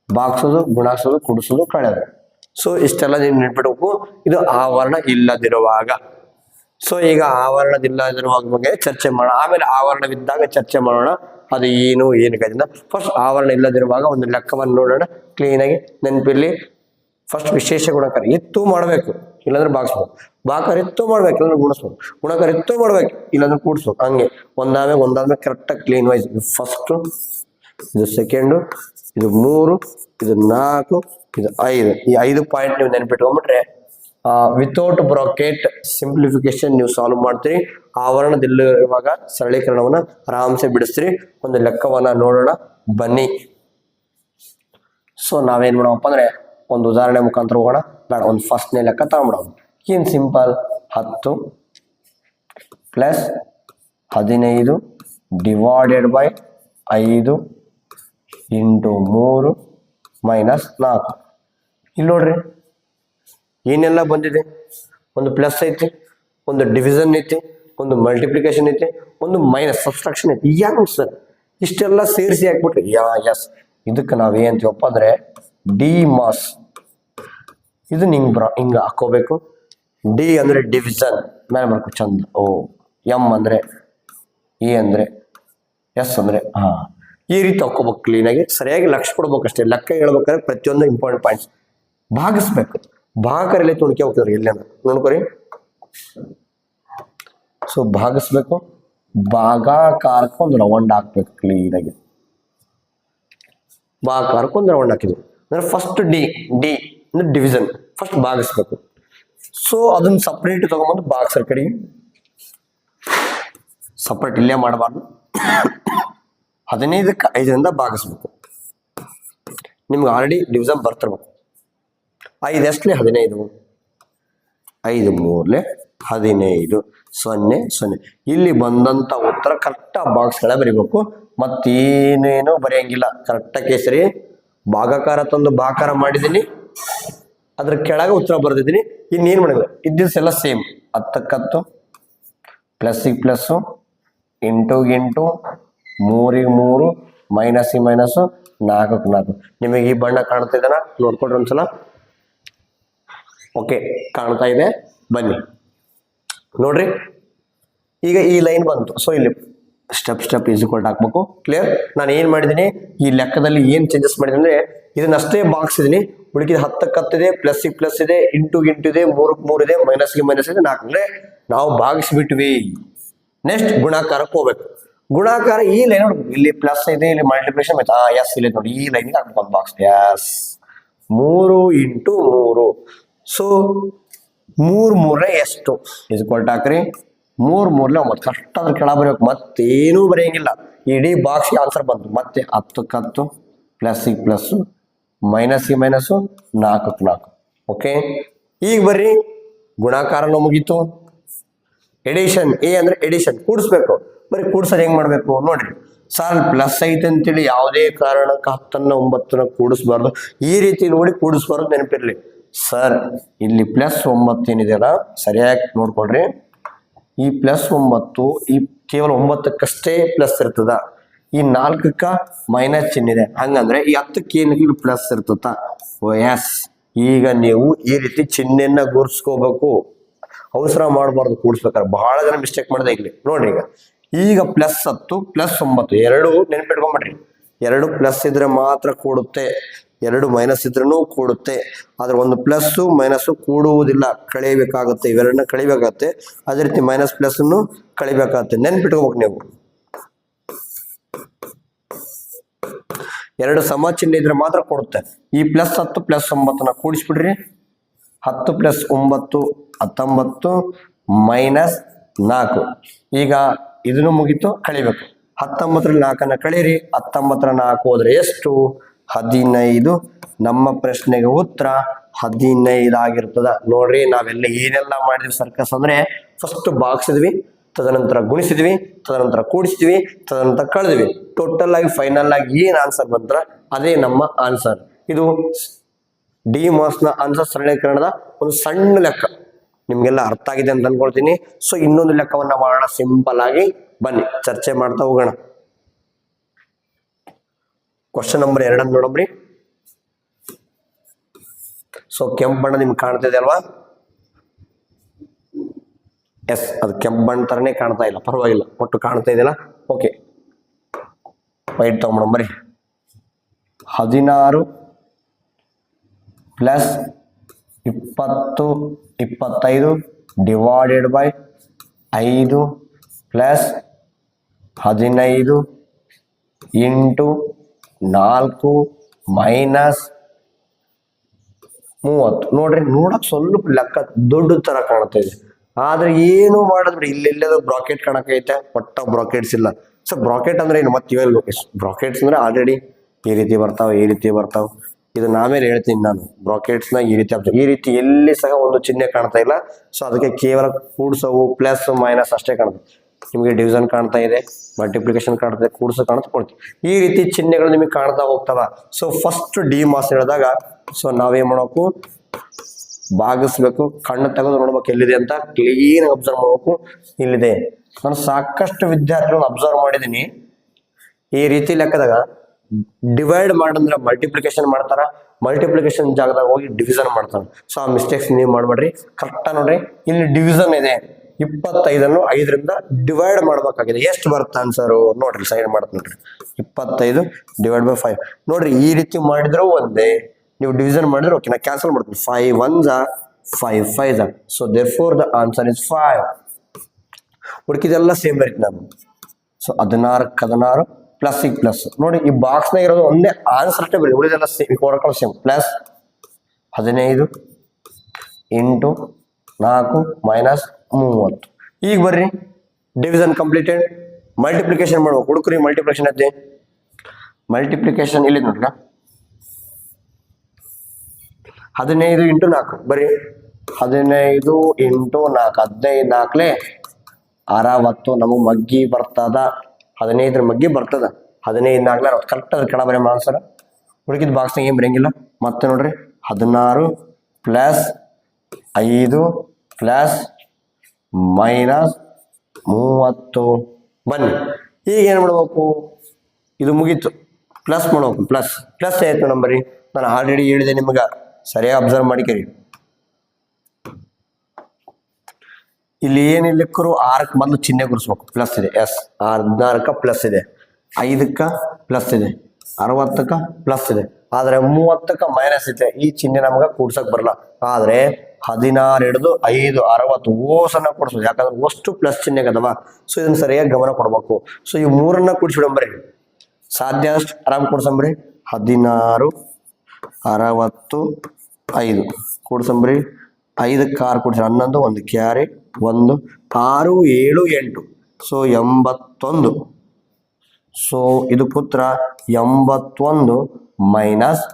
ಭಾಗಿಸೋದು, ಗುಣಾಸೋದು, ಕೂಡಿಸೋದು, ಕಳೆಯೋದು. ಸೊ ಇಷ್ಟೆಲ್ಲ ನೀವು ನೆನ್ಪಿಟ್ಬೇಕು. ಇದು ಆವರಣ ಇಲ್ಲದಿರುವಾಗ. ಸೊ ಈಗ ಆವರಣದಿಲ್ಲದಿರುವಾಗ ಬಗ್ಗೆ ಚರ್ಚೆ ಮಾಡೋಣ, ಆಮೇಲೆ ಆವರಣವಿದ್ದಾಗ ಚರ್ಚೆ ಮಾಡೋಣ. ಅದು ಏನು ಏನಕ್ಕೆ. ಫಸ್ಟ್ ಆವರಣ ಇಲ್ಲದಿರುವಾಗ ಒಂದು ಲೆಕ್ಕವನ್ನು ನೋಡೋಣ ಕ್ಲೀನಾಗಿ ನೆನಪಿರ್ಲಿ. ಫಸ್ಟ್ ವಿಶೇಷ ಗುಣಕಾರ ಇತ್ತು ಮಾಡಬೇಕು, ಇಲ್ಲಾಂದ್ರೆ ಭಾಗಿಸ್ಬೇಕು. ಭಾಕಾರ ಇತ್ತು ಮಾಡ್ಬೇಕು, ಇಲ್ಲಾಂದ್ರೆ ಗುಣಿಸ್ಬೇಕು. ಗುಣಕಾರ ಇತ್ತು ಮಾಡ್ಬೇಕು, ಇಲ್ಲಾಂದ್ರೆ ಕೂಡಿಸ್ಬೇಕು. ಹಂಗೆ ಒಂದಾದ್ಮೇಲೆ ಕರೆಕ್ಟಾಗಿ ಕ್ಲೀನ್ ವೈಸ್. ಫಸ್ಟ್, ಇದು ಸೆಕೆಂಡು, ಇದು 3, ಇದು 4, ಇದು 5. ಈ 5 ಪಾಯಿಂಟ್ ನೀವು ನೆನ್ಪಿಟ್ಕೊಂಡ್ಬಿಟ್ರೆ ವಿತೌಟ್ ಬ್ರಾಕೆಟ್ ಸಿಂಪ್ಲಿಫಿಕೇಶನ್ ನೀವು ಸಾಲ್ವ್ ಮಾಡ್ತೀರಿ. ಆವರಣದಲ್ಲಿರುವಾಗ ಸರಳೀಕರಣವನ್ನ ಆರಾಮ್ಸೆ ಬಿಡಿಸ್ತೀರಿ. ಒಂದು ಲೆಕ್ಕವನ್ನ ನೋಡೋಣ ಬನ್ನಿ. ಸೊ ನಾವೇನ್ ಮಾಡೋಣಪ್ಪ ಅಂದ್ರೆ ಒಂದು ಉದಾಹರಣೆ ಮುಖಾಂತರ ಹೋಗೋಣ. ಬೇಡ, ಒಂದು ಫಸ್ಟ್ನೇ ಲೆಕ್ಕ ತಗೊಂಡ್ಬಿಡೋಣ. ಏನ್ simple, 10 plus 15 divided by 5 into 3 minus 4. ಇಲ್ಲಿ ನೋಡ್ರಿ ಏನೆಲ್ಲ ಬಂದಿದೆ. ಒಂದು ಪ್ಲಸ್ ಐತಿ, ಒಂದು ಡಿವಿಷನ್ ಐತಿ, ಒಂದು ಮಲ್ಟಿಪ್ಲಿಕೇಶನ್ ಐತಿ, ಒಂದು ಮೈನಸ್ ಸಬ್ಸ್ಟ್ರಾಕ್ಷನ್ ಐತಿ. ಏನು ಸರ್ ಇಷ್ಟೆಲ್ಲ ಸೇರಿಸಿ ಹಾಕ್ಬಿಟ್ರಿ? ಎಸ್, ಇದಕ್ಕೆ ನಾವೇಂತೀವಪ್ಪ ಅಂದ್ರೆ ಡಿ ಮಾಸ್. ಇದು ಹಿಂಗ ಹಾಕೋಬೇಕು. ಡಿ ಅಂದ್ರೆ ಡಿವಿಷನ್ ಮೇಲೆ ಬರ್ಕೊ ಚಂದ. ಓ, ಎಂ ಅಂದ್ರೆ ಎ ಅಂದ್ರೆ ಎಸ್ ಅಂದ್ರೆ ಈ ರೀತಿ ಹಾಕೋಬೇಕು ಕ್ಲೀನಾಗಿ. ಸರಿಯಾಗಿ ಲಕ್ಷ ಕೊಡ್ಬೇಕು ಅಷ್ಟೇ. ಲೆಕ್ಕ ಹೇಳ್ಬೇಕಾದ್ರೆ ಪ್ರತಿಯೊಂದು ಇಂಪಾರ್ಟೆಂಟ್ ಪಾಯಿಂಟ್ಸ್ ಭಾಗಿಸ್ಬೇಕು. ಭಾಗಕರಲ್ಲಿ ತುಣಕಿ ಹೋಗ್ತಿದ್ರಿ ಎಲ್ಲ ನೋಡ್ಕೊರಿ. ಸೊ ಭಾಗಿಸ್ಬೇಕು, ಭಾಗಾಕಾರಕ್ಕೆ ಒಂದು ರೌಂಡ್ ಹಾಕ್ಬೇಕು ಕ್ಲೀನಾಗಿ. ಭಾಗಾಕಾರಕ್ಕೆ ಒಂದು ರೌಂಡ್ ಹಾಕಿದ್ವಿ ಅಂದ್ರೆ ಫಸ್ಟ್ ಡಿ ಅಂದ್ರೆ ಡಿವಿಷನ್ ಫಸ್ಟ್ ಭಾಗಿಸ್ಬೇಕು. ಸೊ ಅದನ್ನ ಸಪ್ರೇಟ್ ತಗೊಂಡ್ಬಂದು ಭಾಗಿಸರ್ ಕಡೆಗೆ ಸಪ್ರೇಟ್ ಇಲ್ಲೇ ಮಾಡಬಾರ್ದು. 15ಕ್ಕೆ 5ರಿಂದ ಭಾಗಿಸ್ಬೇಕು. ನಿಮ್ಗೆ ಆಲ್ರೆಡಿ ಡಿವಿಷನ್ ಬರ್ತಿರ್ಬೇಕು. 5 ಎಷ್ಟಲೇ 15, 5 3 15, 0 0. ಇಲ್ಲಿ ಬಂದಂತ ಉತ್ತರ ಕರೆಕ್ಟ್ ಬಾಕ್ಸ್ಗಳೇ ಬರಿಬೇಕು. ಮತ್ತೇನೇನು ಬರೆಯಂಗಿಲ್ಲ. ಕರೆಕ್ಟಾಗಿ ಕೇಸರಿ ಭಾಗಾಕಾರ ತಂದು ಭಾಕಾರ ಮಾಡಿದ್ದೀನಿ, ಅದ್ರ ಕೆಳಗೆ ಉತ್ತರ ಬರೆದಿದ್ದೀನಿ. ಇನ್ನೇನು ಮಾಡಿದ್ರೆ ಇದ್ದಿದ್ದೆಲ್ಲ ಸೇಮ್. 10ಕ್ಕೆ 10 ಪ್ಲಸ್ಸಿಗೆ ಪ್ಲಸ್ಸು, ಇಂಟುಗೆ ಇಂಟು, 3ಗೆ 3, ಮೈನಸ್ಸಿಗೆ ಮೈನಸ್ಸು, 4ಕ್ಕೆ 4. ನಿಮಗೆ ಈ ಬಣ್ಣ ಕಾಣ್ತಾ ಇದೆನಾ? ನೋಡ್ಕೊಡ್ರಿ ಒಂದ್ಸಲ. ಓಕೆ, ಕಾಣ್ತಾ ಇದೆ, ಬನ್ನಿ ನೋಡ್ರಿ. ಈಗ ಈ ಲೈನ್ ಬಂತು. ಸೊ ಇಲ್ಲಿ ಸ್ಟೆಪ್ ಈಕ್ವಲ್ ಹಾಕ್ಬೇಕು. ಕ್ಲಿಯರ್? ನಾನು ಏನ್ ಮಾಡಿದ್ದೀನಿ ಈ ಲೆಕ್ಕದಲ್ಲಿ ಏನ್ ಚೇಂಜಸ್ ಮಾಡಿದ್ದೀನಿ ಅಂದ್ರೆ ಇದನ್ನಷ್ಟೇ ಬಾಕ್ಸ್ ಇದೀನಿ. ಉಳಿಕಿದ 10ಕ್ಕೆ 10 ಇದೆ, ಪ್ಲಸ್ಸಿಗೆ ಪ್ಲಸ್ ಇದೆ, ಇಂಟುಗೆ ಇಂಟು ಇದೆ, 3ಕ್ಕೆ 3 ಇದೆ, ಮೈನಸ್ಗೆ ಮೈನಸ್ ಇದೆ, 4 ಅಂದ್ರೆ ನಾವು ಭಾಗಿಸ್ಬಿಟ್ವಿ. ನೆಕ್ಸ್ಟ್ ಗುಣಾಕಾರಕ್ಕೆ ಹೋಗ್ಬೇಕು. ಗುಣಾಕಾರ ಈ ಲೈನ್ ನೋಡ್ಬೇಕು. ಇಲ್ಲಿ ಪ್ಲಸ್ ಇದೆ, ಇಲ್ಲಿ ಮಲ್ಟಿಪ್ಲಿಕೇಶನ್ ಆಯ್ತು. ಎಸ್ ಇಲ್ಲಿ ನೋಡಿ ಈ ಲೈನ್ಗೆ ಹಾಕ್ಬೇಕು ಒಂದು ಬಾಕ್ಸ್. S 3 into 3. ಸೊ 3 3 ಎಷ್ಟು ಈಕ್ವಲ್ ಹಾಕ್ರಿ. 3 3 9. ಕಷ್ಟ ಅದ್ರ ಕೆಳ ಬರಬೇಕು, ಮತ್ತೇನೂ ಬರೆಯಂಗಿಲ್ಲ. ಇಡೀ ಬಾಕ್ಸ್ಗೆ ಆನ್ಸರ್ ಬಂತು. ಮತ್ತೆ 10ಕ್ಕೆ 10 ಪ್ಲಸ್ಸಿಗೆ ಪ್ಲಸ್ಸು, ಮೈನಸ್ಸಿಗೆ ಮೈನಸ್ಸು, 4ಕ್ಕೆ 4. ಓಕೆ, ಈಗ ಬರ್ರಿ ಗುಣಾಕಾರನೂ ಮುಗೀತು. ಎಡಿಷನ್, ಎ ಅಂದ್ರೆ ಎಡಿಷನ್, ಕೂಡಿಸ್ಬೇಕು. ಬರೀ ಕೂಡ್ಸೋದು ಹೆಂಗ್ ಮಾಡ್ಬೇಕು ನೋಡ್ರಿ. ಸರ್ ಪ್ಲಸ್ ಐತೆ ಅಂತೇಳಿ ಯಾವುದೇ ಕಾರಣಕ್ಕೆ 10ನ್ನ 9ನ್ನ ಕೂಡಿಸ್ಬಾರ್ದು. ಈ ರೀತಿ ನೋಡಿ ಕೂಡಿಸ್ಬಾರ್ದು, ನೆನಪಿರ್ಲಿ. ಸರ್ ಇಲ್ಲಿ ಪ್ಲಸ್ 9 ಏನಿದೆಯಲ್ಲ ಸರಿಯಾಗಿ ನೋಡ್ಕೊಳ್ರಿ. ಈ ಪ್ಲಸ್ 9 ಈ ಕೇವಲ 9ಕ್ಕಷ್ಟೇ ಪ್ಲಸ್ ಇರ್ತದ. ಈ 4ಕ್ಕ ಮೈನಸ್ ಚಿಹ್ನೆ ಇದೆ. ಹಂಗಂದ್ರೆ ಈ 10ಕ್ಕೆ ಏನು ಪ್ಲಸ್ ಇರ್ತದ. ಓ ಎಸ್, ಈಗ ನೀವು ಈ ರೀತಿ ಚಿಹ್ನೆಯನ್ನ ಗುರ್ಸ್ಕೋಬೇಕು. ಅವಸರ ಮಾಡಬಾರ್ದು ಕೂಡಿಸ್ಬೇಕಾದ್ರೆ. ಬಹಳ ಜನ ಮಿಸ್ಟೇಕ್ ಮಾಡಿದೆ ಇಲ್ಲಿ ನೋಡ್ರಿ. ಈಗ ಪ್ಲಸ್ 10 ಪ್ಲಸ್ 9 ಎರಡು ನೆನ್ಪಿಟ್ಕೊಂಡ್ಬಿಡ್ರಿ. 2 ಪ್ಲಸ್ ಇದ್ರೆ ಮಾತ್ರ ಕೂಡುತ್ತೆ, 2 ಮೈನಸ್ ಇದ್ರೂ ಕೂಡುತ್ತೆ. ಆದ್ರೆ ಒಂದು ಪ್ಲಸ್ ಮೈನಸ್ ಕೂಡುವುದಿಲ್ಲ, ಕಳಿಬೇಕಾಗುತ್ತೆ. ಇವೆರಡನ್ನ ಕಳಿಬೇಕಾಗತ್ತೆ. ಅದೇ ರೀತಿ ಮೈನಸ್ ಪ್ಲಸ್ ಅನ್ನು ಕಳಿಬೇಕಾಗತ್ತೆ. ನೆನ್ಪಿಟ್ಕೋಬೇಕು ನೀವು. 2 ಸಮ ಚಿಹ್ನೆ ಇದ್ರೆ ಮಾತ್ರ ಕೊಡುತ್ತೆ. ಈ ಪ್ಲಸ್ 10 ಪ್ಲಸ್ 9ನ್ನ ಕೂಡಿಸ್ಬಿಡ್ರಿ. 10 plus 9 19 minus 4. ಈಗ ಇದನ್ನು ಮುಗೀತು, ಕಳಿಬೇಕು. 19ರಲ್ಲಿ 4ನ್ನ ಕಳೀರಿ. 19ರ 4 ಹೋದ್ರೆ ಎಷ್ಟು? 15. ನಮ್ಮ ಪ್ರಶ್ನೆಗೆ ಉತ್ತರ 15 ಆಗಿರ್ತದ. ನೋಡ್ರಿ, ನಾವೆಲ್ಲ ಏನೆಲ್ಲ ಮಾಡಿದ್ವಿ ಸರ್ಕಸ್ ಅಂದ್ರೆ ಫಸ್ಟ್ ಬಾಗಿಸಿದ್ವಿ, ತದನಂತರ ಗುಣಿಸಿದ್ವಿ, ತದನಂತರ ಕೂಡಿಸಿದ್ವಿ, ತದನಂತರ ಕಳೆದ್ವಿ. ಟೋಟಲ್ ಆಗಿ ಫೈನಲ್ ಆಗಿ ಏನ್ ಆನ್ಸರ್ ಬಂದ್ರ ಅದೇ ನಮ್ಮ ಆನ್ಸರ್. ಇದು ಡಿ ಮಾಸ್ನ ಆನ್ಸರ್ ಸರಳೀಕರಣದ ಒಂದು ಸಣ್ಣ ಲೆಕ್ಕ. ನಿಮ್ಗೆಲ್ಲ ಅರ್ಥ ಆಗಿದೆ ಅಂತ ಅನ್ಕೊಳ್ತೀನಿ. ಸೊ ಇನ್ನೊಂದು ಲೆಕ್ಕವನ್ನ ಮಾಡೋಣ ಸಿಂಪಲ್ ಆಗಿ. ಬನ್ನಿ ಚರ್ಚೆ ಮಾಡ್ತಾ ಹೋಗೋಣ. Question number 2 ನೋಡಬ್ರಿ. ಸೊ ಕೆಂಪು ಬಣ್ಣ ನಿಮ್ಗೆ ಕಾಣ್ತಿದೆ ಅಲ್ವಾ? ಎಸ್, ಅದು ಕೆಂಪು ಬಣ್ಣ ತರನೇ ಕಾಣ್ತಾ ಇಲ್ಲ, ಪರವಾಗಿಲ್ಲ, ಒಟ್ಟು ಕಾಣ್ತಾ ಇದೆಯಲ್ಲ. ಓಕೆ, ವೈಟ್ ತಗೊಂಬಿಡೋಣ ಬರೀ. 16 plus 20 25 divided by 5 plus 15 into 4 minus 30. ನೋಡ್ರಿ, ನೋಡಕ್ ಸ್ವಲ್ಪ ಲೆಕ್ಕ ದೊಡ್ಡ ತರ ಕಾಣ್ತಾ ಇದೆ, ಆದ್ರೆ ಏನು ಮಾಡಿದ್ರಿ ಇಲ್ಲೆಲ್ಲದ ಬ್ರಾಕೆಟ್ ಕಾಣಕೈತೆ, ಒಟ್ಟ ಬ್ರಾಕೆಟ್ಸ್ ಇಲ್ಲ. ಸೊ ಬ್ರಾಕೆಟ್ ಅಂದ್ರೆ ಏನು ಮತ್ತೆ ಹೇಳ್ಬೇಕು. ಬ್ರಾಕೆಟ್ಸ್ ಅಂದ್ರೆ ಆಲ್ರೆಡಿ ಈ ರೀತಿ ಬರ್ತಾವೆ, ಈ ರೀತಿ ಬರ್ತಾವೆ. ಇದು ನಾವೇಲೆ ಹೇಳ್ತೀನಿ ನಾನು, ಬ್ರಾಕೆಟ್ಸ್ ನ ಈ ರೀತಿ ಈ ರೀತಿ ಎಲ್ಲಿ ಸಹ ಒಂದು ಚಿಹ್ನೆ ಕಾಣ್ತಾ ಇಲ್ಲ. ಸೊ ಅದಕ್ಕೆ ಕೇವಲ ಕೂಡ್ಸವು ಪ್ಲಸ್ ಮೈನಸ್ ಅಷ್ಟೇ ಕಾಣುತ್ತೆ. ನಿಮಗೆ ಡಿವಿಷನ್ ಕಾಣ್ತಾ ಇದೆ, ಮಲ್ಟಿಪ್ಲಿಕೇಶನ್ ಕಾಣ್ತಾ ಇದೆ, ಕೂಡ್ಸ ಕಾಣಿಸ್ಕೊಳ್ತೀವಿ. ಈ ರೀತಿ ಚಿಹ್ನೆಗಳು ನಿಮಗೆ ಕಾಣ್ತಾ ಹೋಗ್ತಾವ. ಸೊ ಫಸ್ಟ್ ಡಿ ಮಾಸ್ ಹೇಳಿದಾಗ ಸೊ ನಾವೇನ್ ಮಾಡಬೇಕು, ಭಾಗಿಸ್ಬೇಕು, ಕಣ್ಣು ತೆಗೆದು ನೋಡ್ಬೇಕು ಎಲ್ಲಿದೆ ಅಂತ, ಕ್ಲೀನ್ ಅಬ್ಸರ್ವ್ ಮಾಡ್ಬೇಕು. ಇಲ್ಲಿದೆ. ನಾನು ಸಾಕಷ್ಟು ವಿದ್ಯಾರ್ಥಿಗಳನ್ನು ಅಬ್ಸರ್ವ್ ಮಾಡಿದ್ದೀನಿ, ಈ ರೀತಿ ಲೆಕ್ಕದಾಗ ಡಿವೈಡ್ ಮಾಡಂದ್ರೆ ಮಲ್ಟಿಪ್ಲಿಕೇಶನ್ ಮಾಡ್ತಾರ, ಮಲ್ಟಿಪ್ಲಿಕೇಶನ್ ಜಾಗದಾಗ ಹೋಗಿ ಡಿವಿಷನ್ ಮಾಡ್ತಾರ. ಸೊ ಆ ಮಿಸ್ಟೇಕ್ಸ್ ನೀವು ಮಾಡ್ಬೇಡ್ರಿ. ಕರೆಕ್ಟ್ ನೋಡ್ರಿ, ಇಲ್ಲಿ ಡಿವಿಷನ್ ಇದೆ, 25 5ರಿಂದ ಡಿವೈಡ್ ಮಾಡ್ಬೇಕಾಗಿದೆ. ಎಷ್ಟು ಬರುತ್ತೆ ಆನ್ಸರು ನೋಡ್ರಿ, ಸೈಡ್ ಮಾಡ್ತ ನೋಡ್ರಿ, 25 ಡಿವೈಡ್ ಬೈ 5. ನೋಡ್ರಿ, ಈ ರೀತಿ ಮಾಡಿದ್ರು ಒಂದೇ, ನೀವು ಡಿವಿಷನ್ ಮಾಡಿದ್ರೆ ಓಕೆ, ನಾ ಕ್ಯಾನ್ಸಲ್ ಮಾಡ್ತೀನಿ. 5 1s 5 5s. So therefore the answer is 5. ಹುಡುಕಿದೆಲ್ಲ ಸೇಮ್ ಬರೀತಿ ನಾನು. ಸೊ 16 ಪ್ಲಸ್ ಈಗ ಪ್ಲಸ್. ನೋಡಿ, ಈ ಬಾಕ್ಸ್ನಾಗ ಇರೋದು ಒಂದೇ ಆನ್ಸರ್ ಅಷ್ಟೇ ಬರೀ, ಉಳಿದೆಲ್ಲ same same. Plus 15 into 4 minus 30. ಈಗ ಬರ್ರಿ, ಡಿವಿಷನ್ ಕಂಪ್ಲೀಟೆಡ್. ಮಲ್ಟಿಪ್ಲಿಕೇಶನ್ ಮಾಡ್ಬೇಕು ಹುಡುಕ್ರಿ. ಮಲ್ಟಿಪ್ಲಿಕೇಶನ್ ಐತಿ, ಮಲ್ಟಿಪ್ಲಿಕೇಶನ್ ಇಲ್ಲಿ ನೋಡ್ರ, 15 ಇಂಟು 4 ಬರೀ. 15 ಇಂಟು 4 15 4 60. ನಮಗೆ ಮಗ್ಗಿ ಬರ್ತದ, 15 ಮಗ್ಗಿ ಬರ್ತದ. 15 4 60 ಕರೆಕ್ಟ್. ಅದ್ರ ಕೆಳ ಬರೀ ಆನ್ಸರ್. ಹುಡುಕಿದ ಬಾಕ್ಸ್ನಾಗ ಏನ್ ಬರಂಗಿಲ್ಲ. ಮತ್ತೆ ನೋಡ್ರಿ, 16 ಪ್ಲಸ್ 5 ಪ್ಲಸ್ ಮೈನಸ್ 30. ಬನ್ನಿ, ಈಗ ಏನ್ ಮಾಡ್ಬೇಕು, ಇದು ಮುಗೀತು, ಪ್ಲಸ್ ಮಾಡ್ಬೇಕು. ಪ್ಲಸ್ ಪ್ಲಸ್ ಆಯ್ತು ನಂಬರಿ. ನಾನು ಆಲ್ರೆಡಿ ಹೇಳಿದೆ ನಿಮ್ಗ, ಸರಿಯಾಗಿ ಅಬ್ಸರ್ವ್ ಮಾಡಿಕರಿ. ಇಲ್ಲಿ ಏನಿಲ್ಲಕ್ಕರು 6ಕ್ಕೆ ಮೊದಲು ಚಿಹ್ನೆ ಗುರ್ಸ್ಬೇಕು. ಪ್ಲಸ್ ಇದೆ, ಎಸ್. 16ಕ್ಕೆ ಪ್ಲಸ್ ಇದೆ, 5ಕ್ಕೆ ಪ್ಲಸ್ ಇದೆ, 60ಕ್ಕೆ ಪ್ಲಸ್ ಇದೆ, ಆದ್ರೆ 30ಕ್ಕೆ ಮೈನಸ್ ಇದೆ. ಈ ಚಿಹ್ನೆ ನಮ್ಗೆ ಕೂಡ್ಸಕ್ ಬರಲ್ಲ. ಆದ್ರೆ 16 ಹಿಡಿದು 5 60 ಓಸನ್ನ ಕೊಡ್ಸೋದು, ಯಾಕಂದ್ರೆ ಅಷ್ಟು ಪ್ಲಸ್ ಚಿಹ್ನೆ ಅದವ. ಸೊ ಇದನ್ನ ಸರಿಯಾಗಿ ಗಮನ ಕೊಡ್ಬೇಕು. ಸೊ ಈ 3ನ್ನ ಕೂಡಿಸ್ಬಿಡಂಬ್ರಿ, ಸಾಧ್ಯ ಅಷ್ಟು ಆರಾಮ್ ಕೊಡ್ಸಂಬ್ರಿ. 16 60 5 ಕೂಡ್ಸಂಬ್ರಿ. 5ಕ್ಕೆ 6 ಕೂಡಿಸಿ 11, 1 ಕ್ಯಾರಿ 1 6 7 8. ಸೊ 81. ಸೊ ಇದು ಪುತ್ರ 81 ಮೈನಸ್